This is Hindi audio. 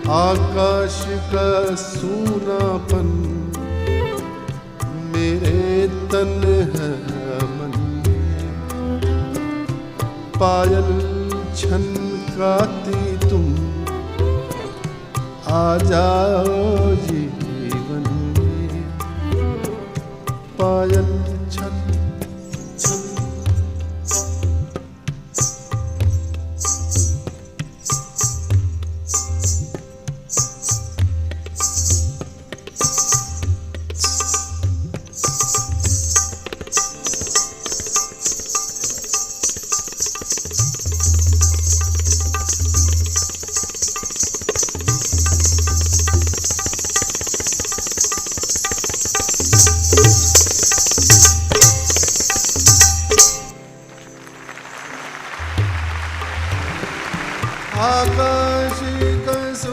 आकाश का सूनापन मेरे तन है मन में, पायल छनकाती तुम आ जाओ जीवन में, पायल